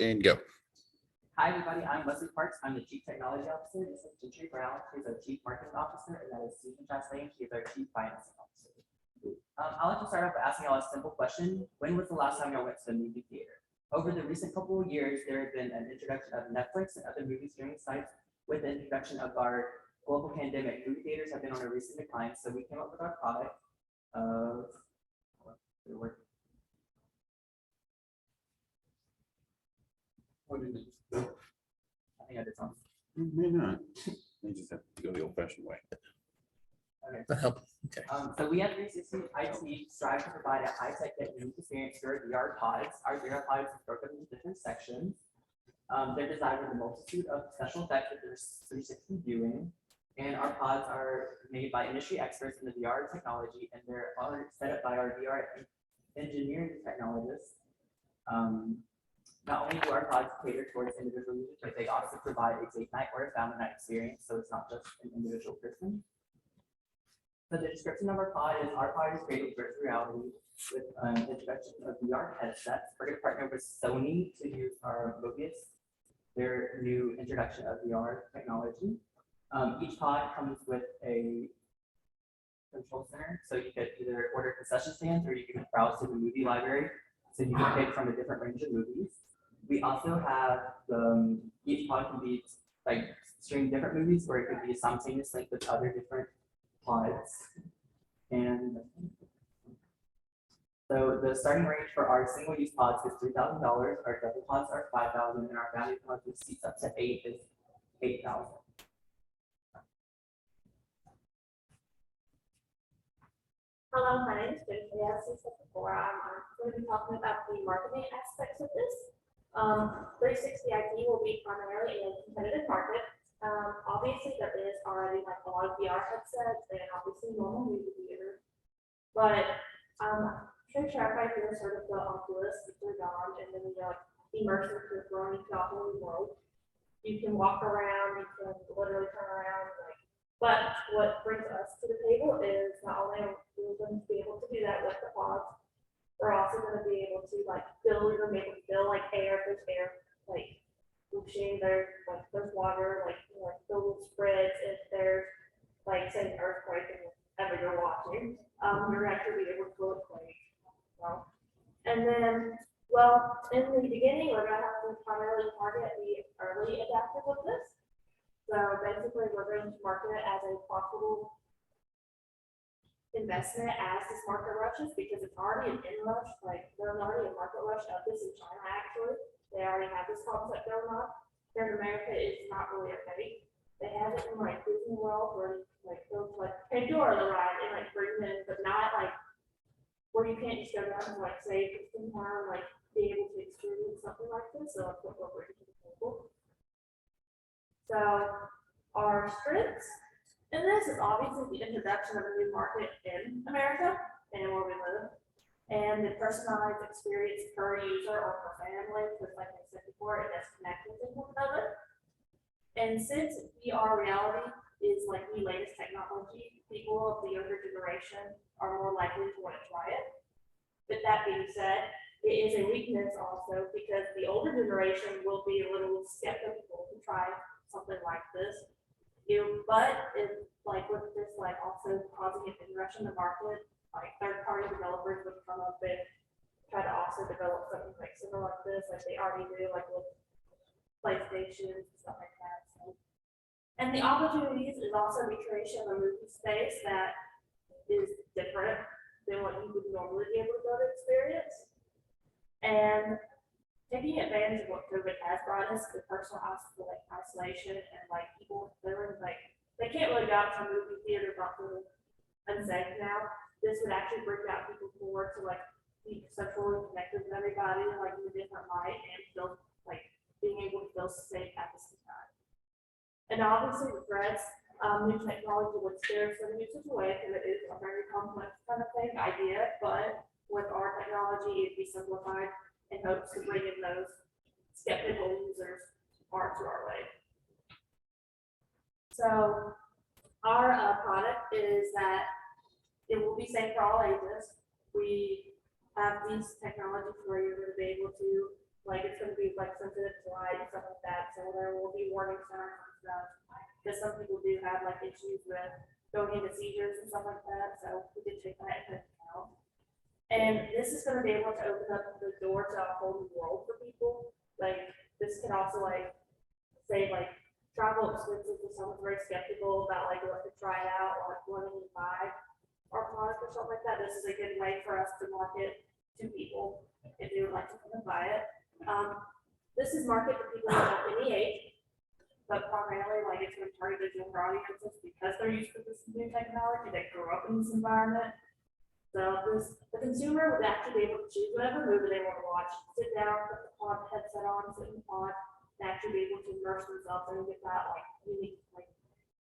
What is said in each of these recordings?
and go. Hi, everybody. I'm Wesley Parks. I'm the Chief Technology Officer. This is Jentry, who's our Chief Marketing Officer, and that is Chastain. She is our Chief Finance Officer. I'd like to start off by asking y'all a simple question. When was the last time y'all went to the movie theater? Over the recent couple of years, there has been an introduction of Netflix and other movie streaming sites. With the introduction of our global pandemic, movie theaters have been on a recent decline, so we came up with our product of What is it? I think I did something. You may not. You just have to go the old-fashioned way. Okay. That help. Okay. So we at 360 IT strive to provide a high-tech yet unique experience for VR pods. Our VR pods are broken into different sections. They're designed with a multitude of special effects that there's 360 viewing. And our pods are made by industry experts in the VR technology, and they're all set up by our VR engineering technologists. Not only do our pods cater towards individual users, but they also provide a date night or a family night experience, so it's not just an individual person. So the description of our pod is created virtual reality with introduction of VR headsets. We're going to partner with Sony to use our Mobius, their new introduction of VR technology. Each pod comes with a control center, so you could either order concession stands or you can browse to the movie library, so you can pick from a different range of movies. We also have each pod can be like stream different movies, or it could be a simultaneous link with other different pods. And so the starting range for our single-use pods is $3,000. Our double pods are $5,000, and our value pods with seats up to 8 is $8,000. Hello, my name is Jentry. As I said before, I'm going to be talking about the marketing aspects of this. 360 IT will be primarily in a competitive market. Obviously, there is already like a lot of VR headsets and obviously normal movie theaters. But I'm sure everybody here has heard of the Oculus, the Dawn, and then the Immersive to throw into a whole new world. You can walk around, you can literally turn around. But what brings us to the table is not only are we going to be able to do that with the pods, we're also going to be able to like build or make it feel like air. There's air, like whooshing. There's water, like filled with spreads. If there's like say an earthquake and whatever you're watching, you're actually be able to feel it quake. Well, and then in the beginning, we're going to have to primarily target the early adapters of this. So basically, we're going to market it as a profitable investment as this market rushes, because it's already an in-rush. Like there's already a market rush of this in China. Actually, they already have this concept going on. Here in America, it's not really a thing. They have it in like Disney World, where like those like Pandora the ride and like bring in, but not like where you can't just go down to like say Disney Town, like be able to experience something like this. So that's what we're bringing to the table. So our strengths in this is obviously the introduction of a new market in America and where we live, and the personalized experience per user or per family, because like I said before, it is connected to one another. And since VR reality is like the latest technology, people of the younger generation are more likely to want to try it. With that being said, it is a weakness also because the older generation will be a little skeptical to try something like this. But it's like with this, like also causing an inrush in the market, like third-party developers would come up and try to also develop something like similar like this, like they already do, like with PlayStation and stuff like that. So. And the opportunities is also the creation of a movie space that is different than what you would normally be able to go to experience. And taking advantage of what COVID has brought us, the personal isolation and like people they're like they can't really go out to a movie theater not feeling unsafe now. This would actually bring out people more to like be socially connected with everybody, like in a different light, and feel like being able to feel safe at the same time. And obviously the threats, new technology would scare some users away because it is a very complex kind of thing idea, but with our technology it'd be simplified in hopes to bring in those skeptical users to our way. So our product is that it will be safe for all ages. We have these technologies where you're going to be able to, like, it's going to be like sensitive learning center and stuff. Because some people do have like issues with going into seizures and stuff like that, so we did take that into account. And this is gonna be able to open up the door to a whole new world for people. Like, this can also like, say like, travel expenses if someone's very skeptical about like what to try it out or like wanting to buy our product or something like that. This is a good way for us to market to people if they would like to come and buy it. This is market for people of any age, but primarily like it's going to target younger audiences because they're used to this new technology. They grew up in this environment. So the consumer would actually be able to choose whatever movie they want to watch, sit down, put the pod headset on, sit in the pod, and actually be able to immerse themselves and get that like unique like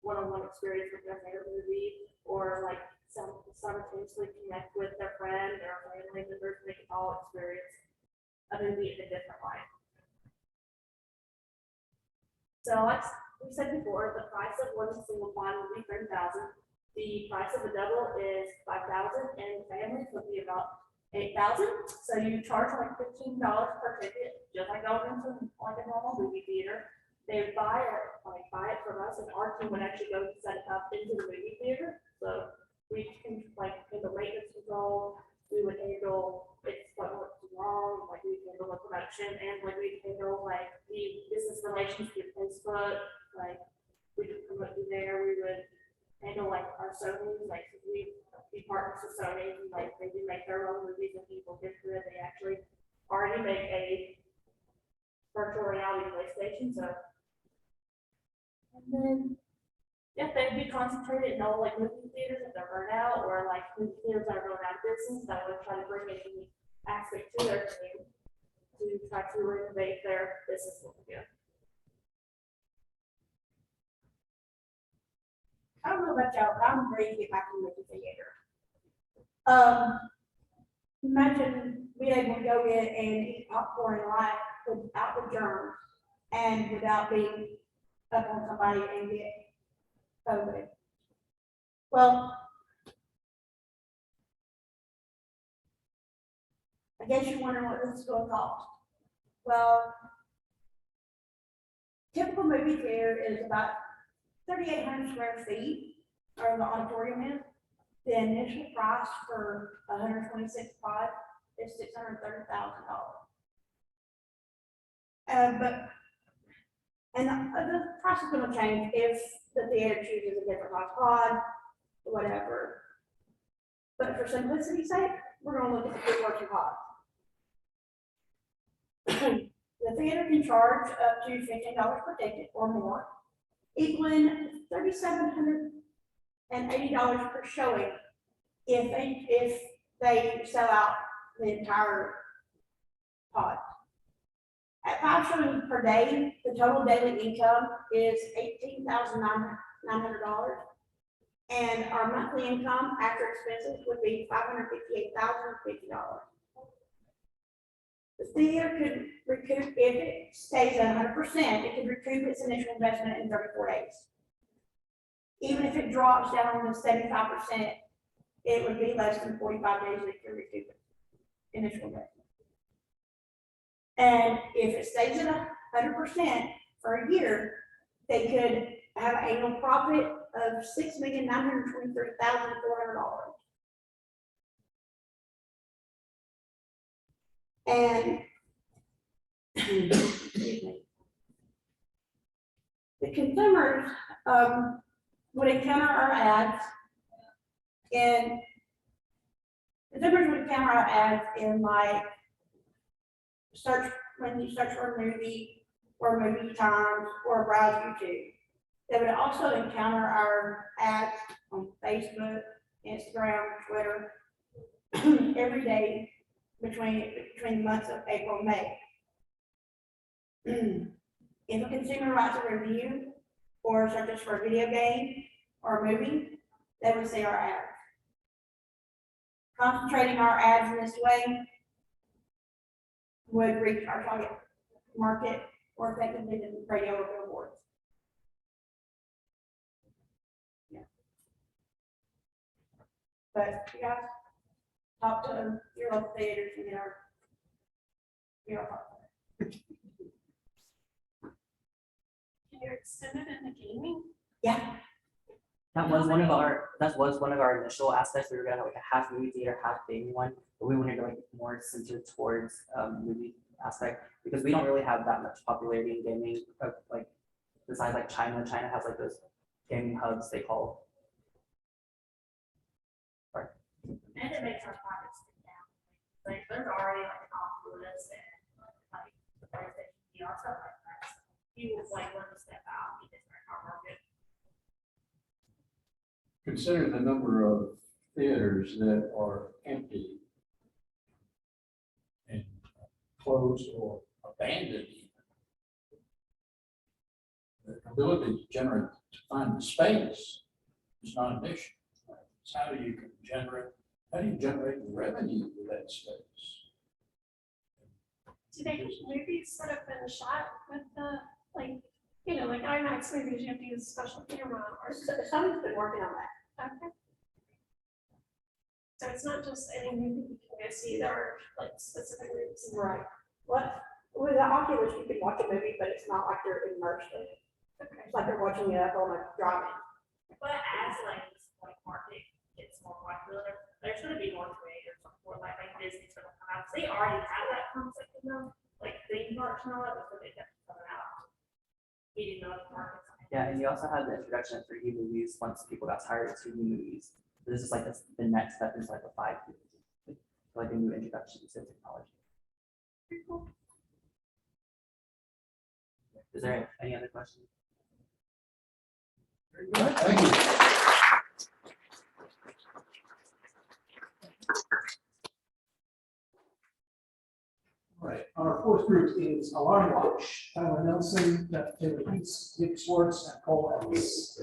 one-on-one experience with their favorite movie, or like simultaneously connect with their friend or family members, make it all experience a movie in a different way. So like we said before, the price of one single pod would be $30,000. The price of a double is $5,000, and families would be about $8,000. So you charge like $15 per ticket, just like going into like a normal movie theater. They would buy it from us, and our team would actually go set it up into the movie theater. So we can like handle maintenance control. We would handle if something went wrong, like we handle the production, and like we handle like the business relations through Facebook. Like we could promote through there. We would handle like our Sony, like we partners with Sony, like they do make their own movies and people get through it. They actually already make a virtual reality PlayStation. So, and then if they'd be concentrated in all like movie theaters if they're burnt out, or like movie theaters that are going out of business, that would try to bring a unique aspect to their team to try to renovate their business again. I don't know about y'all, but I'm ready to get back in the movie theater. Imagine being able to go in and eat popcorn and light without the germs and without being up on somebody and get COVID. Well, I guess you're wondering what this is going to cost. Well, typical movie theater is about 3,800 square feet, or the auditorium is. The initial price for 126 pods is $630,000. The price is going to change if the theater chooses a different pod, whatever. But for simplicity's sake, we're going to look at the 3 working pods. The theater can charge up to $15 per ticket or more, equaling $3,780 per showing if they sell out the entire pod. At 5 showings per day, the total daily income is $18,900, and our monthly income after expenses would be $558,050. The theater could recoup, if it stays at 100%, it could recoup its initial investment in 34 days. Even if it drops down to 75%, it would be less than 45 days that it can recoup its initial investment. And if it stays at 100% for a year, they could have an annual profit of $6,923,400. And excuse me, the consumers would encounter our ads in like search, when you search for a movie or movie times or browse YouTube. They would also encounter our ads on Facebook, Instagram, Twitter every day between the months of April and May. If a consumer writes a review or searches for a video game or a movie, they would see our ads. Concentrating our ads in this way would reach our target market more effectively than radio or billboards. Yeah. But you guys talk to your local theaters and get our Can you extended into gaming? Yeah. That was one of our initial aspects. We were gonna have like a half movie theater, half gaming one, but we wanted to like more centered towards movie aspect because we don't really have that much popularity in gaming. Like besides like China, China has like those gaming hubs they call. And it makes our pockets go down. Like, there's already like an Oculus and like the PlayStation VR, stuff like that. So you would like want to step out in our market. Consider the number of theaters that are empty and closed or abandoned. The ability to generate, to find the space is not an issue. It's how do you generate revenue with that space? Do they movies that have been shot with the, like, like IMAX movies, you have to use a special camera or Someone's been working on that. okay. So it's not just any movie you can go see, there are like specific movies. Right. What, with the Oculus, you can watch a movie, but it's not like you're immersed in it. Okay. It's like you're watching it on a drive-in. But as like this like market gets more popular, there's gonna be more creators for like Disney's gonna come out. They already have that concept in them, like theme parks and all that, but they kept coming out. Eating those markets. Yeah, and you also had the introduction of 3D movies once people got tired of 2D movies. This is like the next step into like a 5D, like a new introduction to technology. Pretty cool. Is there any other questions? Thank you. All right, our fourth group is Alarm Watch, Tyler Nelson, Taylor Peace, Dick Schwartz, and Cole Ellis.